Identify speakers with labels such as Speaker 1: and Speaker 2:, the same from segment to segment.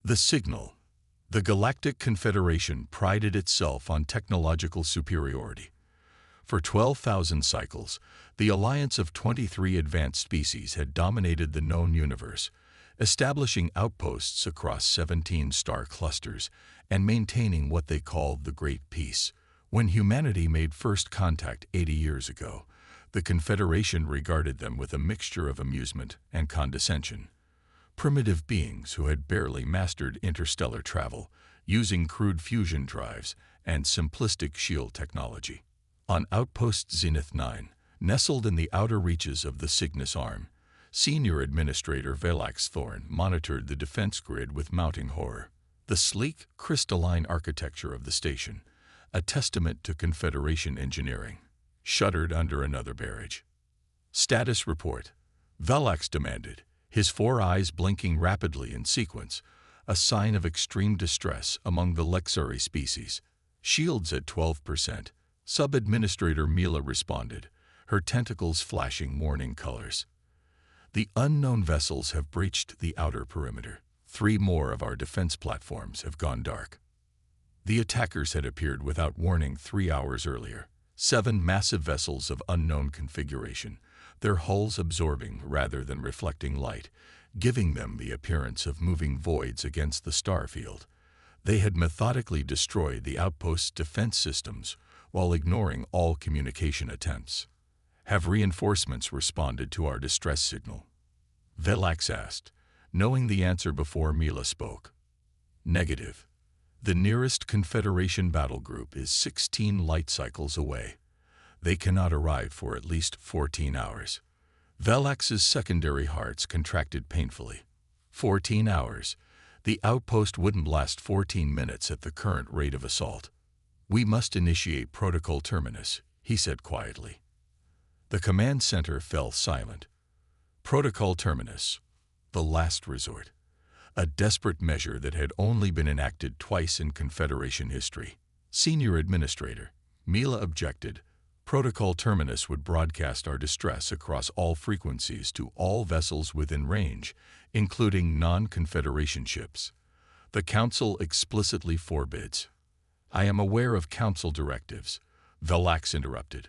Speaker 1: The signal. The Galactic Confederation prided itself on technological superiority. For 12,000 cycles, the alliance of 23 advanced species had dominated the known universe, establishing outposts across 17 star clusters and maintaining what they called the Great Peace. When humanity made first contact 80 years ago, the Confederation regarded them with a mixture of amusement and condescension. Primitive beings who had barely mastered interstellar travel, using crude fusion drives and simplistic shield technology. On Outpost Zenith 9, nestled in the outer reaches of the Cygnus Arm, Senior Administrator Velax Thorn monitored the defense grid with mounting horror. The sleek, crystalline architecture of the station, a testament to Confederation engineering, shuddered under another barrage. Status report, Velax demanded, his 4 eyes blinking rapidly in sequence, a sign of extreme distress among the Lexari species. Shields at 12%, Sub-Administrator Mila responded, her tentacles flashing warning colors. The unknown vessels have breached the outer perimeter. 3 more of our defense platforms have gone dark. The attackers had appeared without warning 3 hours earlier. 7 massive vessels of unknown configuration, their hulls absorbing rather than reflecting light, giving them the appearance of moving voids against the star field. They had methodically destroyed the outpost's defense systems while ignoring all communication attempts. Have reinforcements responded to our distress signal? Velax asked, knowing the answer before Mila spoke. Negative. The nearest Confederation battle group is 16 light cycles away. They cannot arrive for at least 14 hours. Velax's secondary hearts contracted painfully. 14 hours. The outpost wouldn't last 14 minutes at the current rate of assault. We must initiate Protocol Terminus, he said quietly. The command center fell silent. Protocol Terminus, the last resort. A desperate measure that had only been enacted twice in Confederation history. Senior Administrator, Mila objected. Protocol Terminus would broadcast our distress across all frequencies to all vessels within range, including non-Confederation ships. The Council explicitly forbids. I am aware of Council directives, Velax interrupted.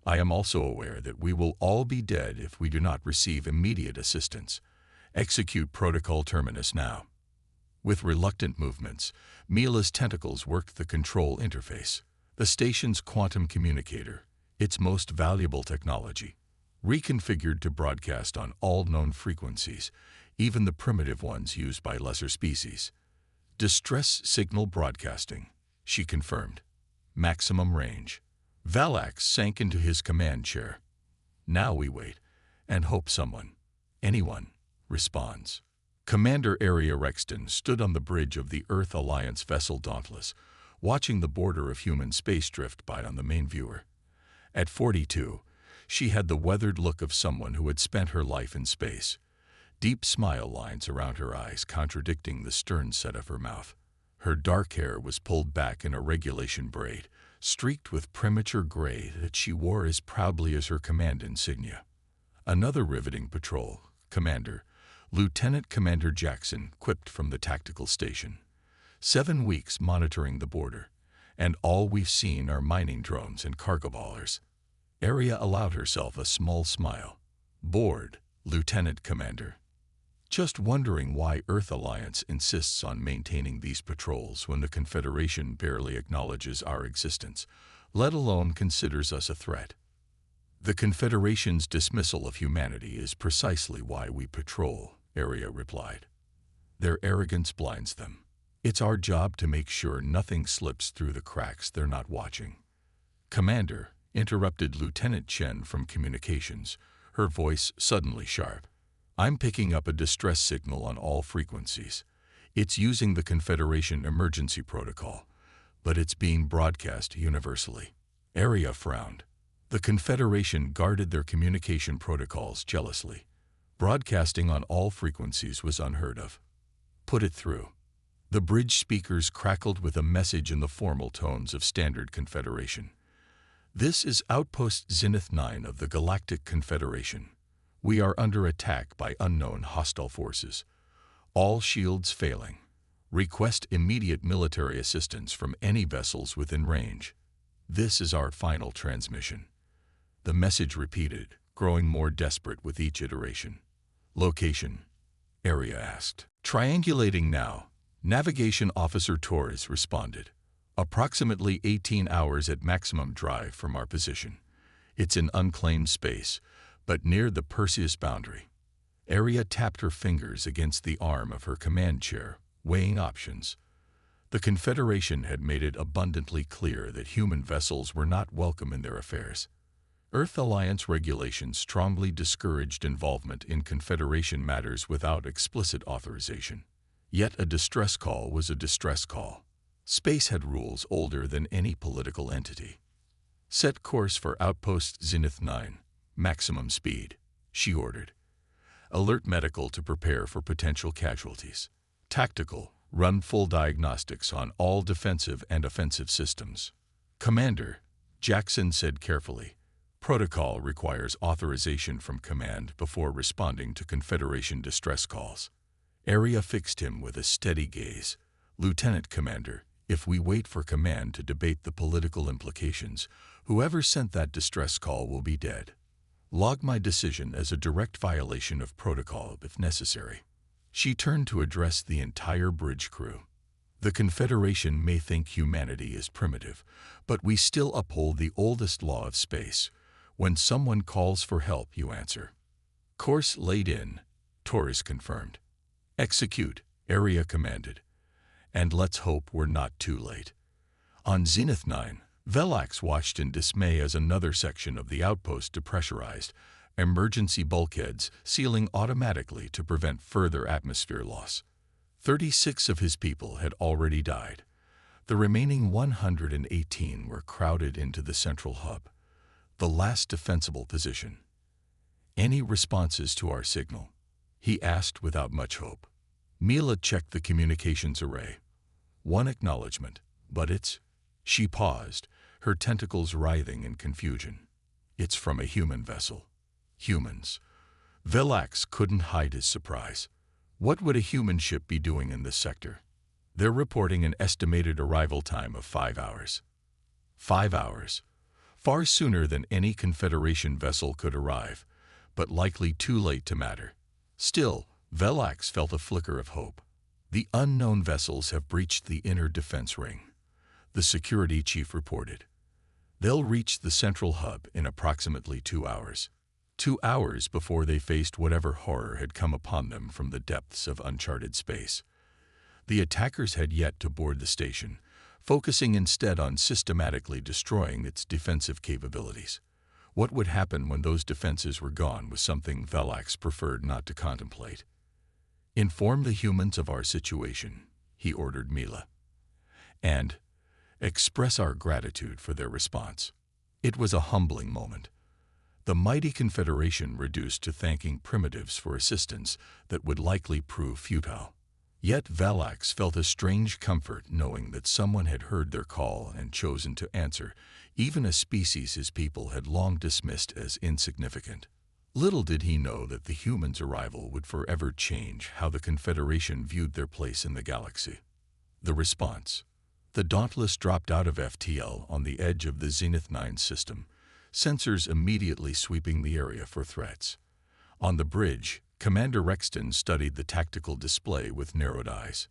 Speaker 1: I am also aware that we will all be dead if we do not receive immediate assistance. Execute Protocol Terminus now. With reluctant movements, Mila's tentacles worked the control interface, the station's quantum communicator, its most valuable technology, reconfigured to broadcast on all known frequencies, even the primitive ones used by lesser species. Distress signal broadcasting, she confirmed. Maximum range. Velax sank into his command chair. Now we wait and hope someone, anyone, responds. Commander Area Rexton stood on the bridge of the Earth Alliance vessel Dauntless, watching the border of human space drift by on the main viewer. At 42, she had the weathered look of someone who had spent her life in space, deep smile lines around her eyes contradicting the stern set of her mouth. Her dark hair was pulled back in a regulation braid, streaked with premature gray that she wore as proudly as her command insignia. Another riveting patrol, Commander, Lieutenant Commander Jackson, quipped from the tactical station. 7 weeks monitoring the border, and all we've seen are mining drones and cargo ballers. Aria allowed herself a small smile. Bored, Lieutenant Commander. Just wondering why Earth Alliance insists on maintaining these patrols when the Confederation barely acknowledges our existence, let alone considers us a threat. The Confederation's dismissal of humanity is precisely why we patrol, Aria replied. Their arrogance blinds them. It's our job to make sure nothing slips through the cracks they're not watching. Commander, interrupted Lieutenant Chen from communications, her voice suddenly sharp. I'm picking up a distress signal on all frequencies. It's using the Confederation emergency protocol, but it's being broadcast universally. Aria frowned. The Confederation guarded their communication protocols jealously. Broadcasting on all frequencies was unheard of. Put it through. The bridge speakers crackled with a message in the formal tones of standard Confederation. This is Outpost Zenith 9 of the Galactic Confederation. We are under attack by unknown hostile forces. All shields failing. Request immediate military assistance from any vessels within range. This is our final transmission. The message repeated, growing more desperate with each iteration. Location? Area asked. Triangulating now. Navigation Officer Torres responded. Approximately 18 hours at maximum drive from our position. It's in unclaimed space, but near the Perseus boundary. Area tapped her fingers against the arm of her command chair, weighing options. The Confederation had made it abundantly clear that human vessels were not welcome in their affairs. Earth Alliance regulations strongly discouraged involvement in Confederation matters without explicit authorization. Yet a distress call was a distress call. Space had rules older than any political entity. Set course for Outpost Zenith 9, maximum speed, she ordered. Alert medical to prepare for potential casualties. Tactical, run full diagnostics on all defensive and offensive systems. Commander, Jackson said carefully, protocol requires authorization from command before responding to Confederation distress calls. Area fixed him with a steady gaze. Lieutenant Commander, if we wait for command to debate the political implications, whoever sent that distress call will be dead. Log my decision as a direct violation of protocol if necessary. She turned to address the entire bridge crew. The Confederation may think humanity is primitive, but we still uphold the oldest law of space. When someone calls for help, you answer. Course laid in, Torres confirmed. Execute, Area commanded. And let's hope we're not too late. On Zenith 9, Velax watched in dismay as another section of the outpost depressurized, emergency bulkheads sealing automatically to prevent further atmosphere loss. 36 of his people had already died. The remaining 118 were crowded into the central hub, the last defensible position. Any responses to our signal? He asked without much hope. Mila checked the communications array. One acknowledgement, but it's... She paused, her tentacles writhing in confusion. It's from a human vessel. Humans. Velax couldn't hide his surprise. What would a human ship be doing in this sector? They're reporting an estimated arrival time of 5 hours. 5 hours. Far sooner than any Confederation vessel could arrive, but likely too late to matter. Still, Velax felt a flicker of hope. The unknown vessels have breached the inner defense ring, the security chief reported. They'll reach the central hub in approximately 2 hours. 2 hours before they faced whatever horror had come upon them from the depths of uncharted space. The attackers had yet to board the station, focusing instead on systematically destroying its defensive capabilities. What would happen when those defenses were gone was something Velax preferred not to contemplate. Inform the humans of our situation, he ordered Mila. And express our gratitude for their response. It was a humbling moment. The mighty Confederation reduced to thanking primitives for assistance that would likely prove futile. Yet Velax felt a strange comfort knowing that someone had heard their call and chosen to answer, even a species his people had long dismissed as insignificant. Little did he know that the humans' arrival would forever change how the Confederation viewed their place in the galaxy. The response. The Dauntless dropped out of FTL on the edge of the Zenith 9 system, sensors immediately sweeping the area for threats. On the bridge, Commander Rexton studied the tactical display with narrowed eyes.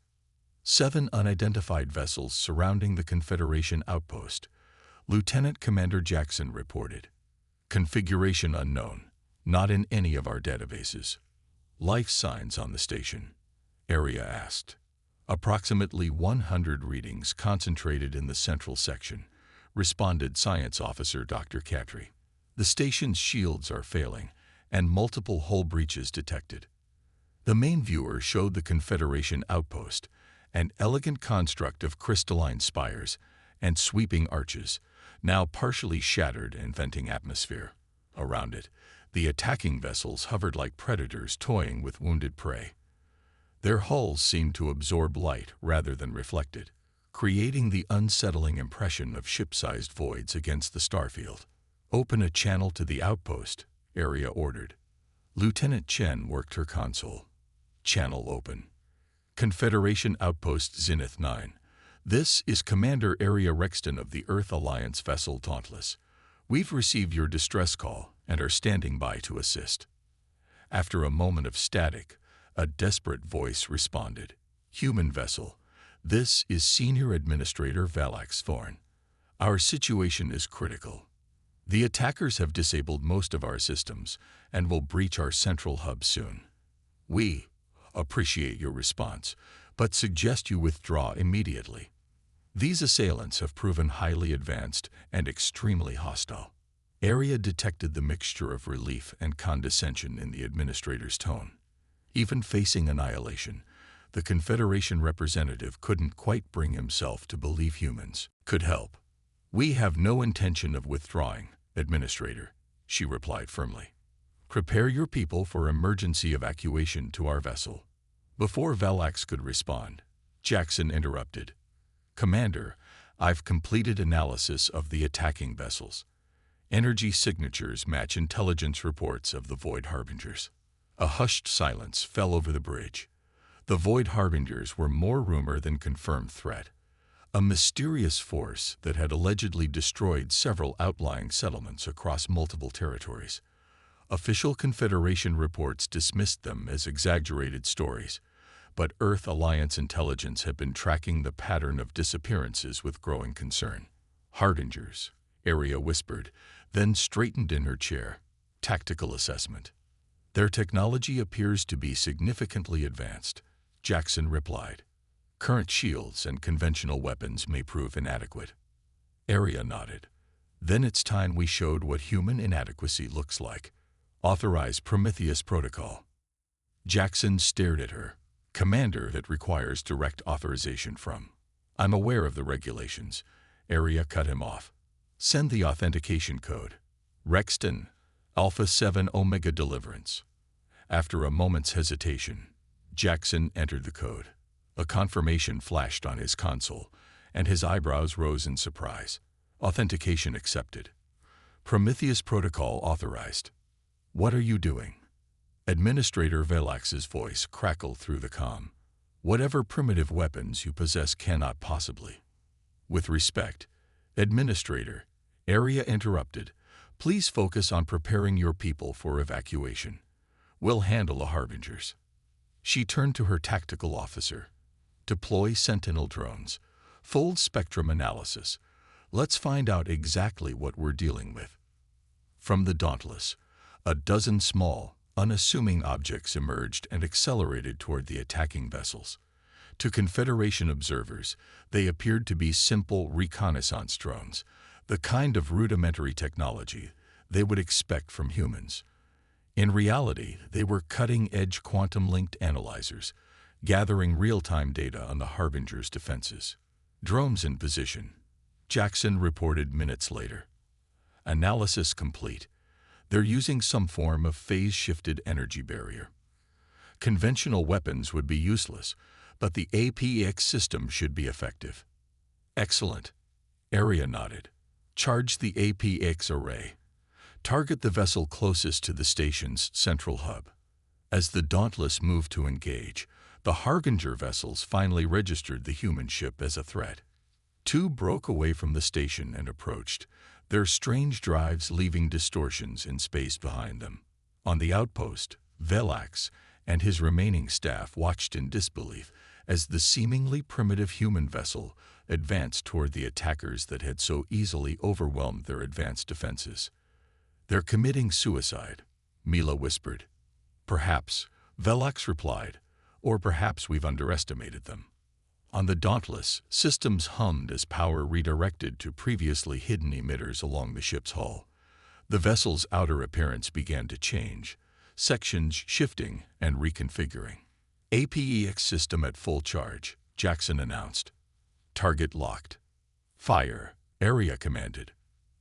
Speaker 1: 7 unidentified vessels surrounding the Confederation outpost, Lieutenant Commander Jackson reported. Configuration unknown, not in any of our databases. Life signs on the station, Area asked. Approximately 100 readings concentrated in the central section, responded Science Officer Dr. Kadri. The station's shields are failing, and multiple hull breaches detected. The main viewer showed the Confederation outpost, an elegant construct of crystalline spires and sweeping arches, now partially shattered and venting atmosphere. Around it, the attacking vessels hovered like predators toying with wounded prey. Their hulls seemed to absorb light rather than reflect it, creating the unsettling impression of ship-sized voids against the starfield. Open a channel to the outpost, Area ordered. Lieutenant Chen worked her console. Channel open. Confederation Outpost Zenith 9. This is Commander Area Rexton of the Earth Alliance vessel Dauntless. We've received your distress call and are standing by to assist. After a moment of static, a desperate voice responded. Human vessel. This is Senior Administrator Valax Thorn. Our situation is critical. The attackers have disabled most of our systems and will breach our central hub soon. We appreciate your response, but suggest you withdraw immediately. These assailants have proven highly advanced and extremely hostile. Area detected the mixture of relief and condescension in the administrator's tone. Even facing annihilation, the Confederation representative couldn't quite bring himself to believe humans could help. We have no intention of withdrawing, Administrator, she replied firmly. Prepare your people for emergency evacuation to our vessel. Before Valax could respond, Jackson interrupted. Commander, I've completed analysis of the attacking vessels. Energy signatures match intelligence reports of the Void Harbingers. A hushed silence fell over the bridge. The Void Harbingers were more rumor than confirmed threat. A mysterious force that had allegedly destroyed several outlying settlements across multiple territories. Official Confederation reports dismissed them as exaggerated stories, but Earth Alliance intelligence had been tracking the pattern of disappearances with growing concern. Harbingers, Area whispered, then straightened in her chair. Tactical assessment. Their technology appears to be significantly advanced, Jackson replied. Current shields and conventional weapons may prove inadequate. Area nodded. Then it's time we showed what human inadequacy looks like. Authorize Prometheus Protocol. Jackson stared at her. Commander, that requires direct authorization from. I'm aware of the regulations. Area cut him off. Send the authentication code. Rexton, Alpha 7 Omega Deliverance. After a moment's hesitation, Jackson entered the code. A confirmation flashed on his console, and his eyebrows rose in surprise. Authentication accepted. Prometheus Protocol authorized. What are you doing? Administrator Valax's voice crackled through the comm. Whatever primitive weapons you possess cannot possibly. With respect, Administrator, Area interrupted. Please focus on preparing your people for evacuation. We'll handle the Harbingers. She turned to her tactical officer. Deploy Sentinel drones. Full spectrum analysis. Let's find out exactly what we're dealing with. From the Dauntless, a dozen small, unassuming objects emerged and accelerated toward the attacking vessels. To Confederation observers, they appeared to be simple reconnaissance drones, the kind of rudimentary technology they would expect from humans. In reality, they were cutting-edge quantum-linked analyzers, gathering real-time data on the Harbinger's defenses. Drones in position, Jackson reported minutes later. Analysis complete. They're using some form of phase-shifted energy barrier. Conventional weapons would be useless, but the APX system should be effective. Excellent. Area nodded. Charge the APX array. Target the vessel closest to the station's central hub. As the Dauntless moved to engage, the Harbinger vessels finally registered the human ship as a threat. Two broke away from the station and approached, their strange drives leaving distortions in space behind them. On the outpost, Valax and his remaining staff watched in disbelief as the seemingly primitive human vessel advanced toward the attackers that had so easily overwhelmed their advanced defenses. They're committing suicide, Mila whispered. Perhaps, Valax replied, or perhaps we've underestimated them. On the Dauntless, systems hummed as power redirected to previously hidden emitters along the ship's hull. The vessel's outer appearance began to change, sections shifting and reconfiguring. APEX system at full charge, Jackson announced. Target locked. Fire, Area commanded.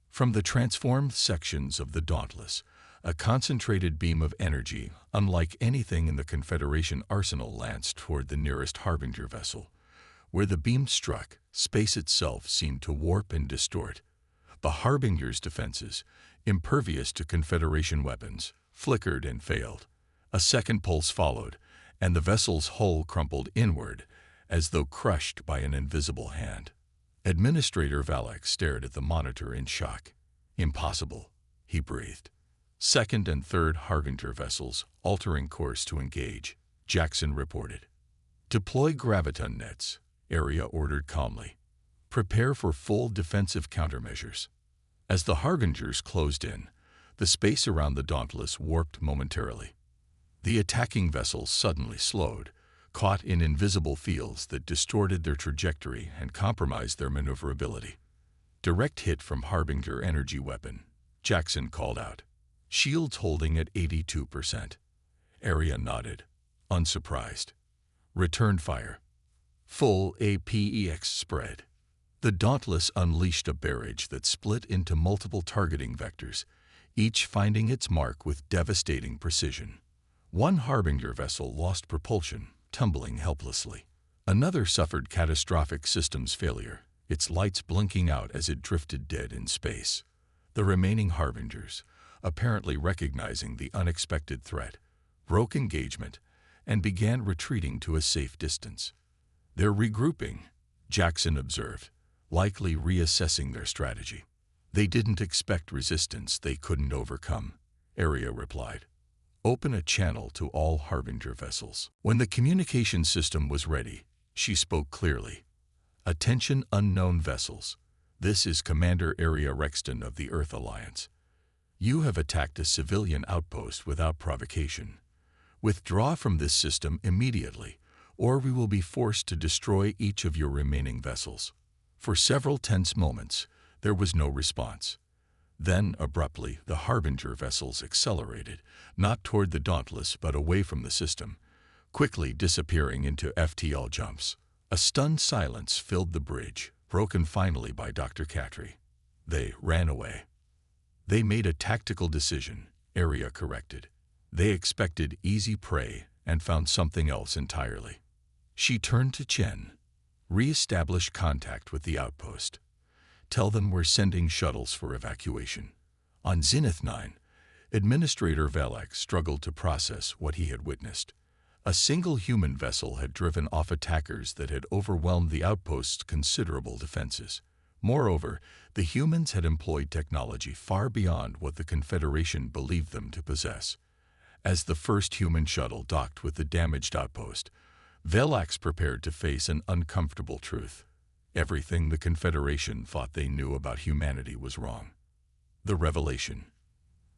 Speaker 1: From the transformed sections of the Dauntless, a concentrated beam of energy, unlike anything in the Confederation arsenal, lanced toward the nearest Harbinger vessel. Where the beam struck, space itself seemed to warp and distort. The Harbinger's defenses, impervious to Confederation weapons, flickered and failed. A second pulse followed, and the vessel's hull crumpled inward as though crushed by an invisible hand. Administrator Valak stared at the monitor in shock. "Impossible," he breathed. "Second and third Harbinger vessels altering course to engage," Jackson reported. "Deploy graviton nets," Area ordered calmly. "Prepare for full defensive countermeasures." As the Harbingers closed in, the space around the Dauntless warped momentarily. The attacking vessels suddenly slowed, caught in invisible fields that distorted their trajectory and compromised their maneuverability. "Direct hit from Harbinger energy weapon," Jackson called out. "Shields holding at 82%. Area nodded, unsurprised. "Return fire. Full APEX spread." The Dauntless unleashed a barrage that split into multiple targeting vectors, each finding its mark with devastating precision. One Harbinger vessel lost propulsion, tumbling helplessly. Another suffered catastrophic systems failure, its lights blinking out as it drifted dead in space. The remaining Harbingers, apparently recognizing the unexpected threat, broke engagement and began retreating to a safe distance. "They're regrouping," Jackson observed, likely reassessing their strategy. "They didn't expect resistance they couldn't overcome," Area replied. "Open a channel to all Harbinger vessels." When the communication system was ready, she spoke clearly. "Attention unknown vessels. This is Commander Area Rexton of the Earth Alliance. You have attacked a civilian outpost without provocation. Withdraw from this system immediately, or we will be forced to destroy each of your remaining vessels." For several tense moments, there was no response. Then, abruptly, the Harbinger vessels accelerated, not toward the Dauntless but away from the system, quickly disappearing into FTL jumps. A stunned silence filled the bridge, broken finally by Dr. Katri. "They ran away." "They made a tactical decision," Area corrected. "They expected easy prey and found something else entirely." She turned to Chen. "Re-establish contact with the outpost. Tell them we're sending shuttles for evacuation." On Zenith 9, Administrator Valak struggled to process what he had witnessed. A single human vessel had driven off attackers that had overwhelmed the outpost's considerable defenses. Moreover, the humans had employed technology far beyond what the Confederation believed them to possess. As the first human shuttle docked with the damaged outpost, Valak's prepared to face an uncomfortable truth. Everything the Confederation thought they knew about humanity was wrong. The revelation.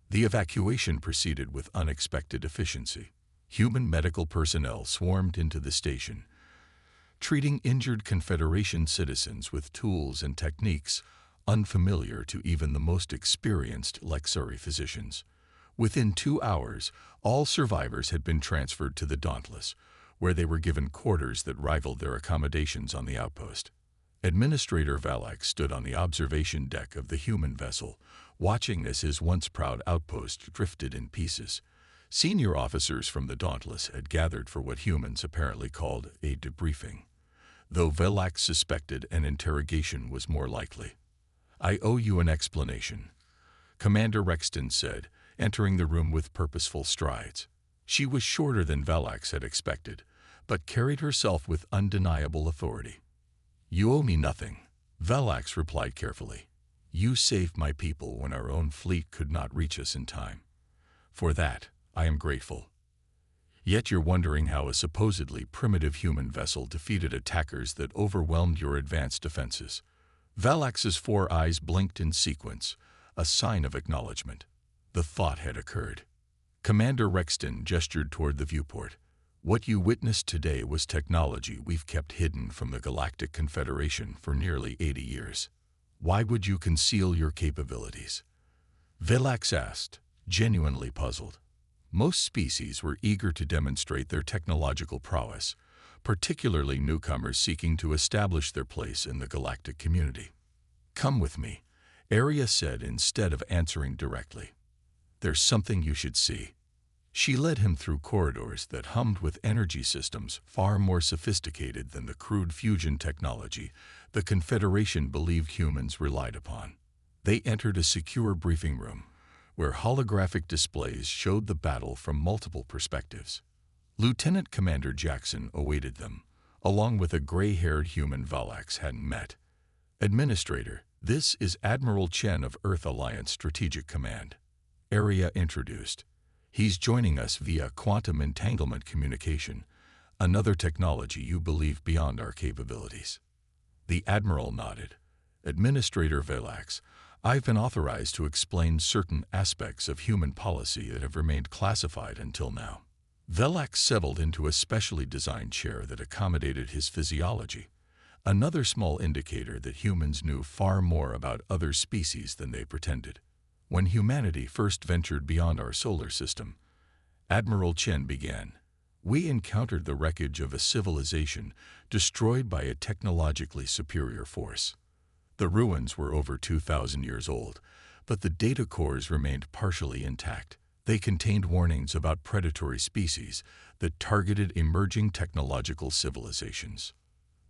Speaker 1: The evacuation proceeded with unexpected efficiency. Human medical personnel swarmed into the station, treating injured Confederation citizens with tools and techniques unfamiliar to even the most experienced Lexari physicians. Within 2 hours, all survivors had been transferred to the Dauntless, where they were given quarters that rivaled their accommodations on the outpost. Administrator Valak stood on the observation deck of the human vessel, watching as his once proud outpost drifted in pieces. Senior officers from the Dauntless had gathered for what humans apparently called a debriefing, though Valak suspected an interrogation was more likely. "I owe you an explanation," Commander Rexton said, entering the room with purposeful strides. She was shorter than Valak had expected, but carried herself with undeniable authority. "You owe me nothing," Valak replied carefully. "You saved my people when our own fleet could not reach us in time. For that, I am grateful. Yet you're wondering how a supposedly primitive human vessel defeated attackers that overwhelmed your advanced defenses." Valak's 4 eyes blinked in sequence, a sign of acknowledgement. The thought had occurred. Commander Rexton gestured toward the viewport. "What you witnessed today was technology we've kept hidden from the Galactic Confederation for nearly 80 years. Why would you conceal your capabilities?" Valak asked, genuinely puzzled. Most species were eager to demonstrate their technological prowess, particularly newcomers seeking to establish their place in the galactic community. "Come with me," Area said instead of answering directly. "There's something you should see." She led him through corridors that hummed with energy systems far more sophisticated than the crude fusion technology the Confederation believed humans relied upon. They entered a secure briefing room, where holographic displays showed the battle from multiple perspectives. Lieutenant Commander Jackson awaited them, along with a gray-haired human Valax hadn't met. Administrator, this is Admiral Chen of Earth Alliance Strategic Command. Area introduced. He's joining us via quantum entanglement communication, another technology you believe beyond our capabilities. The Admiral nodded. Administrator Valax, I've been authorized to explain certain aspects of human policy that have remained classified until now. Valax settled into a specially designed chair that accommodated his physiology, another small indicator that humans knew far more about other species than they pretended. When humanity first ventured beyond our solar system, Admiral Chen began. We encountered the wreckage of a civilization destroyed by a technologically superior force. The ruins were over 2,000 years old, but the data cores remained partially intact. They contained warnings about predatory species that targeted emerging technological civilizations.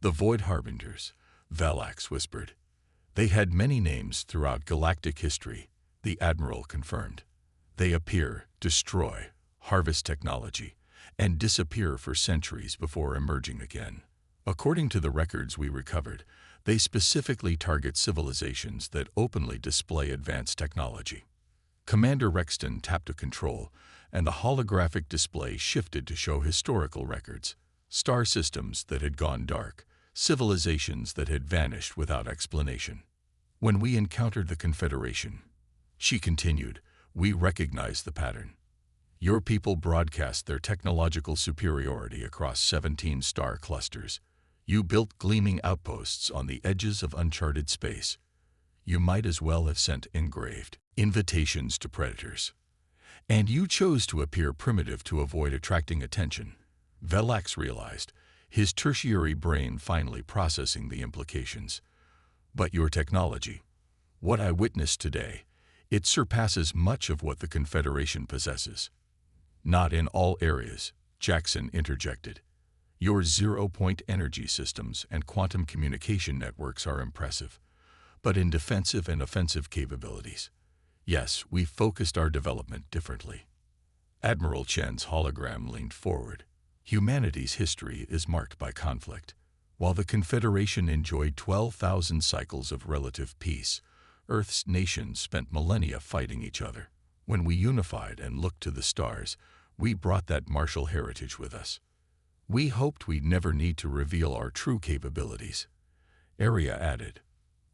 Speaker 1: The Void Harbingers, Valax whispered. They had many names throughout galactic history, the Admiral confirmed. They appear, destroy, harvest technology, and disappear for centuries before emerging again. According to the records we recovered, they specifically target civilizations that openly display advanced technology. Commander Rexton tapped a control, and the holographic display shifted to show historical records, star systems that had gone dark, civilizations that had vanished without explanation. When we encountered the Confederation, she continued, we recognized the pattern. Your people broadcast their technological superiority across 17 star clusters. You built gleaming outposts on the edges of uncharted space. You might as well have sent engraved invitations to predators. And you chose to appear primitive to avoid attracting attention. Valax realized, his tertiary brain finally processing the implications. But your technology, what I witnessed today, it surpasses much of what the Confederation possesses. Not in all areas, Jackson interjected. Your zero-point energy systems and quantum communication networks are impressive, but in defensive and offensive capabilities, yes, we focused our development differently. Admiral Chen's hologram leaned forward. Humanity's history is marked by conflict. While the Confederation enjoyed 12,000 cycles of relative peace, Earth's nations spent millennia fighting each other. When we unified and looked to the stars, we brought that martial heritage with us. We hoped we'd never need to reveal our true capabilities. Arya added,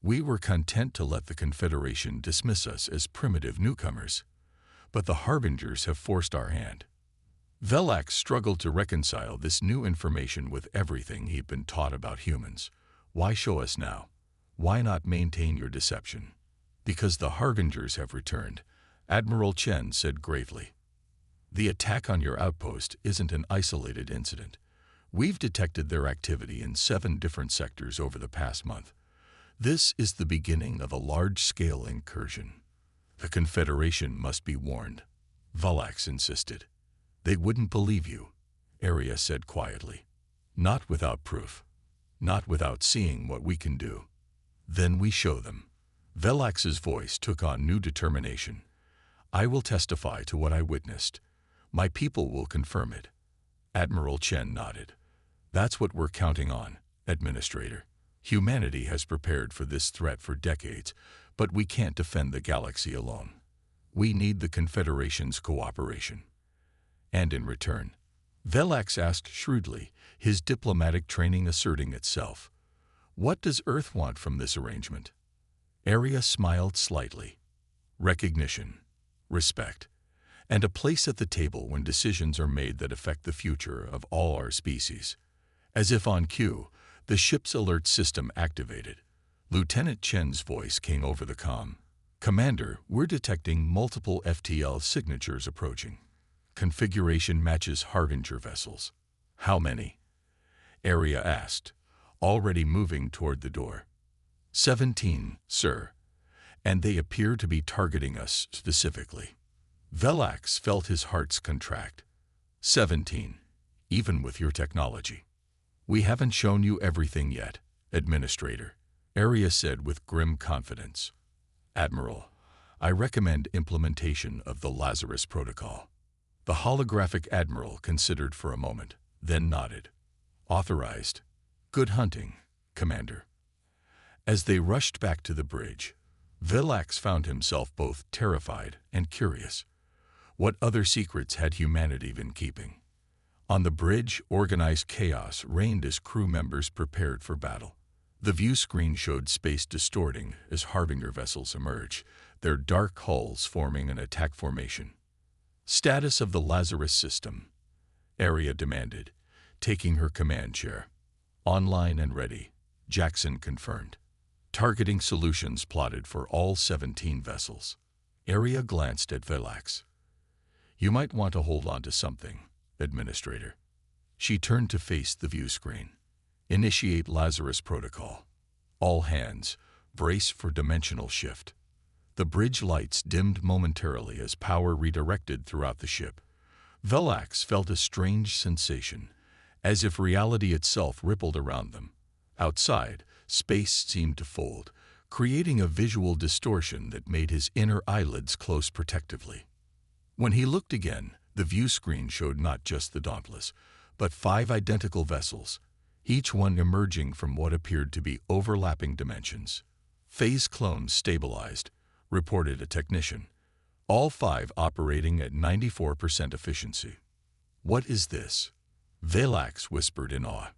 Speaker 1: we were content to let the Confederation dismiss us as primitive newcomers, but the Harbingers have forced our hand. Valax struggled to reconcile this new information with everything he'd been taught about humans. Why show us now? Why not maintain your deception? Because the Harbingers have returned, Admiral Chen said gravely. The attack on your outpost isn't an isolated incident. We've detected their activity in 7 different sectors over the past month. This is the beginning of a large-scale incursion. The Confederation must be warned, Valax insisted. They wouldn't believe you, Arya said quietly. Not without proof. Not without seeing what we can do. Then we show them. Valax's voice took on new determination. I will testify to what I witnessed. My people will confirm it. Admiral Chen nodded. That's what we're counting on, Administrator. Humanity has prepared for this threat for decades, but we can't defend the galaxy alone. We need the Confederation's cooperation. And in return, Valax asked shrewdly, his diplomatic training asserting itself, what does Earth want from this arrangement? Arya smiled slightly. Recognition, respect, and a place at the table when decisions are made that affect the future of all our species. As if on cue, the ship's alert system activated. Lieutenant Chen's voice came over the comm. Commander, we're detecting multiple FTL signatures approaching. Configuration matches Harbinger vessels. How many? Arya asked, already moving toward the door. 17, sir. And they appear to be targeting us specifically. Valax felt his heart contract. 17, even with your technology. We haven't shown you everything yet, Administrator, Arya said with grim confidence. Admiral, I recommend implementation of the Lazarus Protocol. The holographic admiral considered for a moment, then nodded. Authorized. Good hunting, Commander. As they rushed back to the bridge, Villax found himself both terrified and curious. What other secrets had humanity been keeping? On the bridge, organized chaos reigned as crew members prepared for battle. The view screen showed space distorting as Harbinger vessels emerged, their dark hulls forming an attack formation. Status of the Lazarus system, Aria demanded, taking her command chair. Online and ready, Jackson confirmed. Targeting solutions plotted for all 17 vessels. Aria glanced at Villax. You might want to hold on to something, Administrator. She turned to face the view screen. Initiate Lazarus protocol. All hands, brace for dimensional shift. The bridge lights dimmed momentarily as power redirected throughout the ship. Villax felt a strange sensation, as if reality itself rippled around them. Outside, space seemed to fold, creating a visual distortion that made his inner eyelids close protectively. When he looked again, the view screen showed not just the Dauntless, but 5 identical vessels, each one emerging from what appeared to be overlapping dimensions. Phase clones stabilized, reported a technician, all 5 operating at 94% efficiency. What is this? Villax whispered in awe.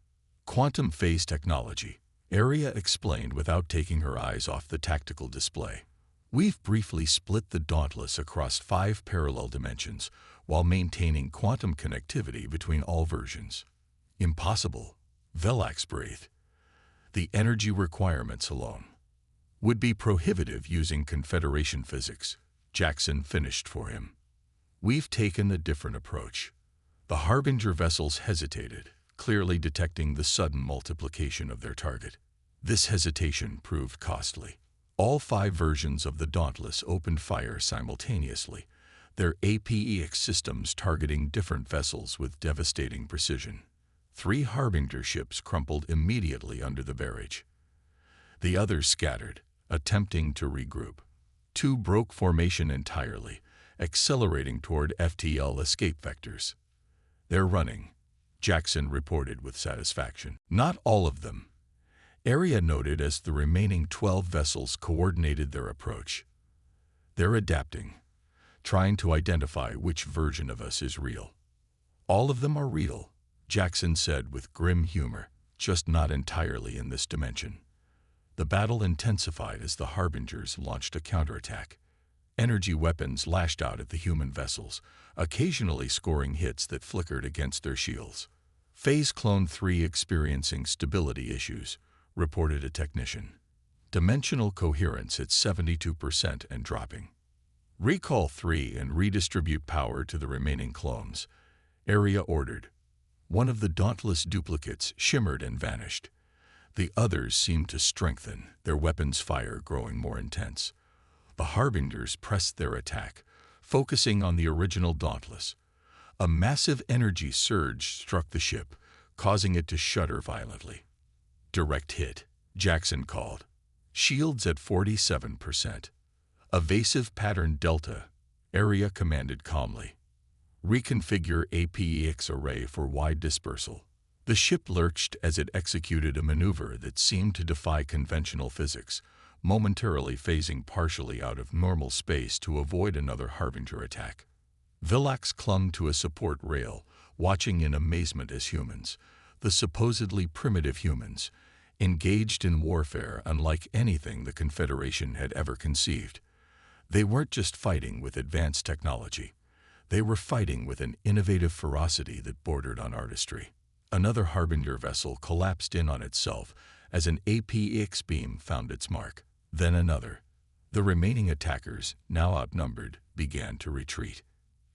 Speaker 1: Quantum phase technology, Aria explained without taking her eyes off the tactical display. We've briefly split the Dauntless across 5 parallel dimensions while maintaining quantum connectivity between all versions. Impossible, Villax breathed. The energy requirements alone would be prohibitive using Confederation physics, Jackson finished for him. We've taken a different approach. The Harbinger vessels hesitated, clearly detecting the sudden multiplication of their target. This hesitation proved costly. All 5 versions of the Dauntless opened fire simultaneously, their APEX systems targeting different vessels with devastating precision. 3 Harbinger ships crumpled immediately under the barrage. The others scattered, attempting to regroup. 2 broke formation entirely, accelerating toward FTL escape vectors. They're running, Jackson reported with satisfaction. Not all of them, Aria noted as the remaining 12 vessels coordinated their approach. They're adapting, trying to identify which version of us is real. All of them are real, Jackson said with grim humor, just not entirely in this dimension. The battle intensified as the Harbingers launched a counterattack. Energy weapons lashed out at the human vessels, occasionally scoring hits that flickered against their shields. Phase Clone 3 experiencing stability issues, reported a technician. Dimensional coherence at 72% and dropping. Recall 3 and redistribute power to the remaining clones, Aria ordered. One of the Dauntless duplicates shimmered and vanished. The others seemed to strengthen, their weapons' fire growing more intense. The Harbingers pressed their attack, focusing on the original Dauntless. A massive energy surge struck the ship, causing it to shudder violently. Direct hit, Jackson called. Shields at 47%. Evasive pattern Delta, Aria commanded calmly. Reconfigure APEX array for wide dispersal. The ship lurched as it executed a maneuver that seemed to defy conventional physics, momentarily phasing partially out of normal space to avoid another Harbinger attack. Villax clung to a support rail, watching in amazement as humans, the supposedly primitive humans, engaged in warfare unlike anything the Confederation had ever conceived. They weren't just fighting with advanced technology. They were fighting with an innovative ferocity that bordered on artistry. Another Harbinger vessel collapsed in on itself as an APEX beam found its mark. Then another. The remaining attackers, now outnumbered, began to retreat.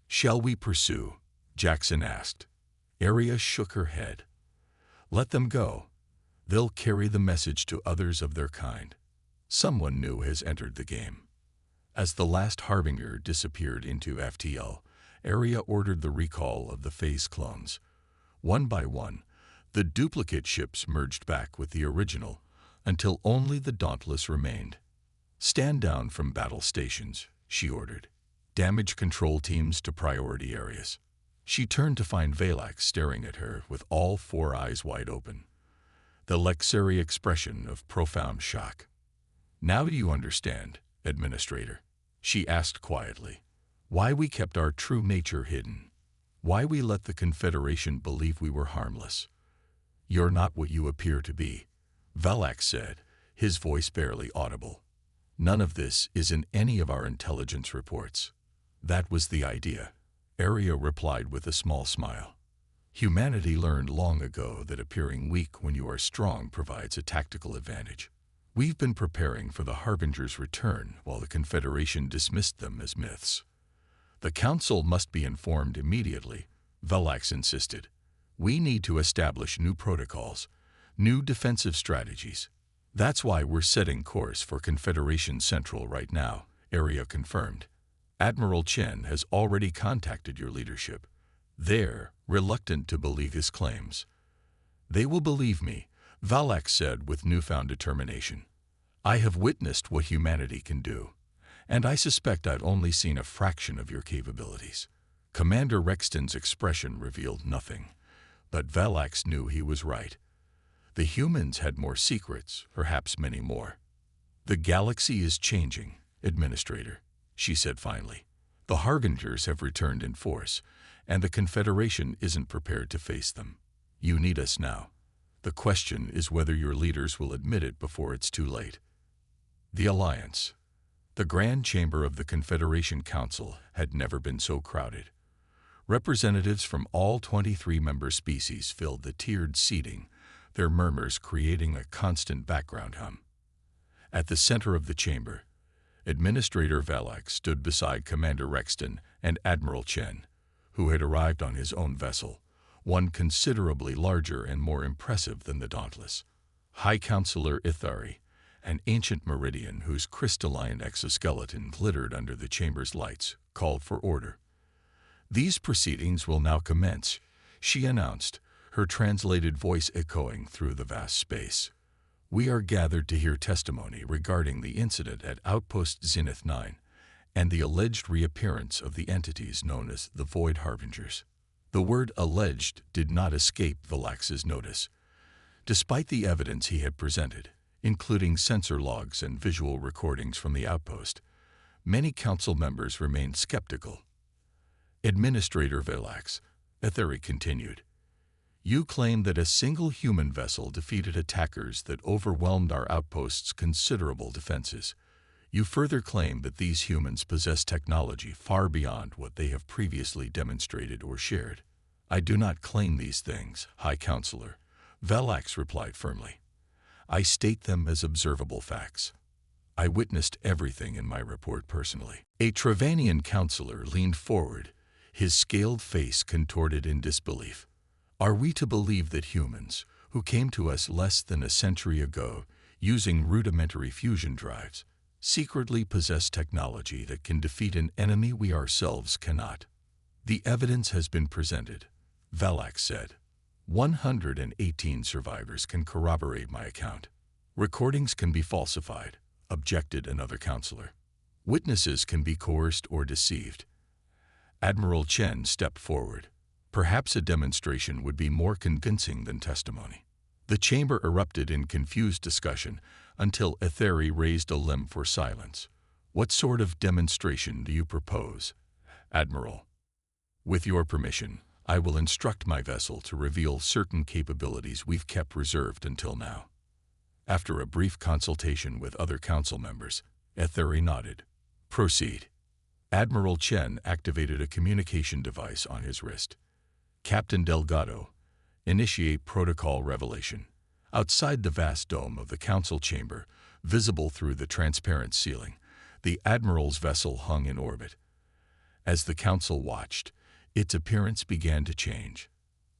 Speaker 1: "Shall we pursue?" Jackson asked. Aria shook her head. "Let them go. They'll carry the message to others of their kind. Someone new has entered the game." As the last Harbinger disappeared into FTL, Aria ordered the recall of the phase clones. One by one, the duplicate ships merged back with the original, until only the Dauntless remained. "Stand down from battle stations," she ordered. "Damage control teams to priority areas." She turned to find Valak staring at her with all four eyes wide open, the Lexari expression of profound shock. "Now do you understand, Administrator?" she asked quietly. "Why we kept our true nature hidden? Why we let the Confederation believe we were harmless?" "You're not what you appear to be," Valak said, his voice barely audible. "None of this is in any of our intelligence reports." "That was the idea," Aria replied with a small smile. "Humanity learned long ago that appearing weak when you are strong provides a tactical advantage. We've been preparing for the Harbinger's return while the Confederation dismissed them as myths." "The Council must be informed immediately," Valak insisted. "We need to establish new protocols, new defensive strategies." "That's why we're setting course for Confederation Central right now," Aria confirmed. "Admiral Chen has already contacted your leadership. They're reluctant to believe his claims." "They will believe me," Valak said with newfound determination. "I have witnessed what humanity can do, and I suspect I've only seen a fraction of your capabilities." Commander Rexton's expression revealed nothing, but Valak knew he was right. The humans had more secrets, perhaps many more. "The galaxy is changing, Administrator," she said finally. "The Harbingers have returned in force, and the Confederation isn't prepared to face them. You need us now. The question is whether your leaders will admit it before it's too late." The Alliance. The Grand Chamber of the Confederation Council had never been so crowded. Representatives from all 23 member species filled the tiered seating, their murmurs creating a constant background hum. At the center of the chamber, Administrator Valak stood beside Commander Rexton and Admiral Chen, who had arrived on his own vessel, one considerably larger and more impressive than the Dauntless. High Counselor Ithari, an ancient Meridian whose crystalline exoskeleton glittered under the chamber's lights, called for order. "These proceedings will now commence," she announced, her translated voice echoing through the vast space. "We are gathered to hear testimony regarding the incident at Outpost Zenith 9 and the alleged reappearance of the entities known as the Void Harbingers." The word "alleged" did not escape Valak's notice. Despite the evidence he had presented, including sensor logs and visual recordings from the outpost, many council members remained skeptical. "Administrator Valak," Etheri continued, "you claim that a single human vessel defeated attackers that overwhelmed our outpost's considerable defenses. You further claim that these humans possess technology far beyond what they have previously demonstrated or shared." "I do not claim these things, High Counselor," Valak replied firmly. "I state them as observable facts. I witnessed everything in my report personally." A Trevanian counselor leaned forward, his scaled face contorted in disbelief. "Are we to believe that humans, who came to us less than a century ago using rudimentary fusion drives, secretly possess technology that can defeat an enemy we ourselves cannot?" "The evidence has been presented," Valak said. 118 survivors can corroborate my account." "Recordings can be falsified," objected another counselor. "Witnesses can be coerced or deceived." Admiral Chen stepped forward. Perhaps a demonstration would be more convincing than testimony. The chamber erupted in confused discussion until Etheri raised a limb for silence. "What sort of demonstration do you propose, Admiral?" "With your permission, I will instruct my vessel to reveal certain capabilities we've kept reserved until now." After a brief consultation with other council members, Etheri nodded. "Proceed." Admiral Chen activated a communication device on his wrist. "Captain Delgado, initiate protocol revelation." Outside the vast dome of the council chamber, visible through the transparent ceiling, the Admiral's vessel hung in orbit. As the council watched, its appearance began to change.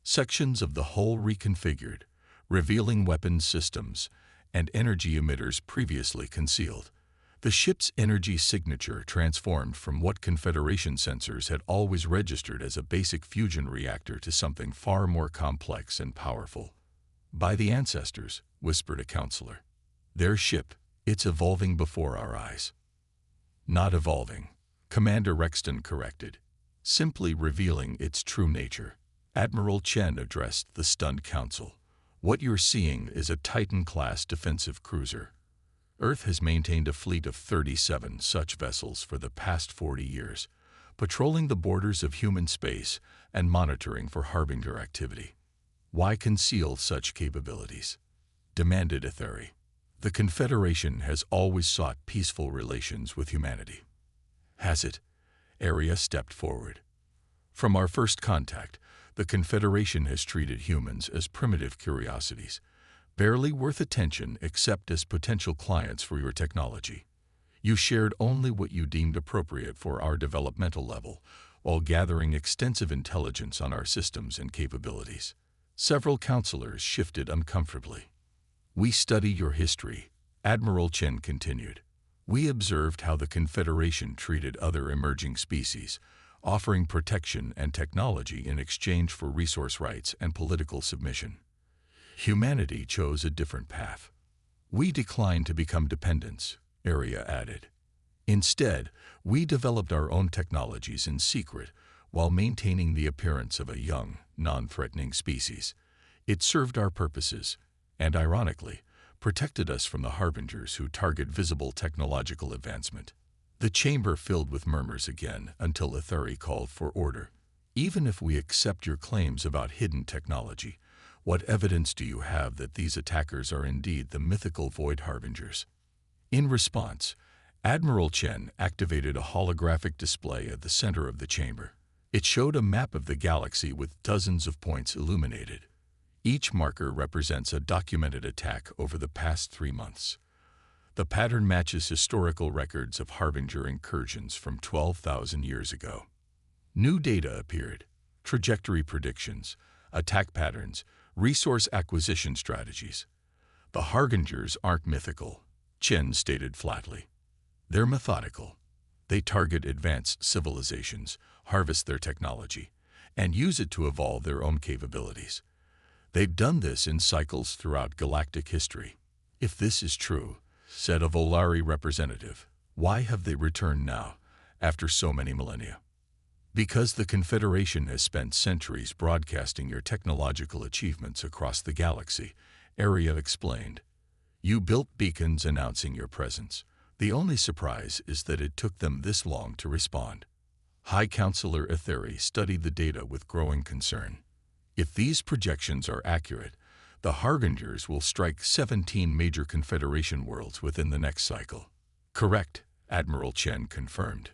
Speaker 1: Sections of the hull reconfigured, revealing weapons systems and energy emitters previously concealed. The ship's energy signature transformed from what Confederation sensors had always registered as a basic fusion reactor to something far more complex and powerful. "By the ancestors," whispered a counselor. "Their ship, it's evolving before our eyes." "Not evolving," Commander Rexton corrected. simply revealing its true nature. Admiral Chen addressed the stunned council. What you're seeing is a Titan-class defensive cruiser. Earth has maintained a fleet of 37 such vessels for the past 40 years, patrolling the borders of human space and monitoring for Harbinger activity. Why conceal such capabilities? Demanded Etheri. The Confederation has always sought peaceful relations with humanity. Has it? Aria stepped forward. From our first contact, the Confederation has treated humans as primitive curiosities, barely worth attention except as potential clients for your technology. You shared only what you deemed appropriate for our developmental level, while gathering extensive intelligence on our systems and capabilities. Several counselors shifted uncomfortably. We study your history, Admiral Chen continued. We observed how the Confederation treated other emerging species, offering protection and technology in exchange for resource rights and political submission. Humanity chose a different path. We declined to become dependents, Aria added. Instead, we developed our own technologies in secret while maintaining the appearance of a young, non-threatening species. It served our purposes and, ironically, protected us from the harbingers who target visible technological advancement. The chamber filled with murmurs again until Etheri called for order. Even if we accept your claims about hidden technology, what evidence do you have that these attackers are indeed the mythical Void Harbingers? In response, Admiral Chen activated a holographic display at the center of the chamber. It showed a map of the galaxy with dozens of points illuminated. Each marker represents a documented attack over the past 3 months. The pattern matches historical records of Harbinger incursions from 12,000 years ago. New data appeared: trajectory predictions, attack patterns, resource acquisition strategies. The Harbingers aren't mythical, Chen stated flatly. They're methodical. They target advanced civilizations, harvest their technology, and use it to evolve their own capabilities. They've done this in cycles throughout galactic history. If this is true, said a Volari representative, why have they returned now, after so many millennia? Because the Confederation has spent centuries broadcasting your technological achievements across the galaxy, Aria explained. You built beacons announcing your presence. The only surprise is that it took them this long to respond. High Counselor Etheri studied the data with growing concern. If these projections are accurate, the Harbingers will strike 17 major Confederation worlds within the next cycle. Correct, Admiral Chen confirmed.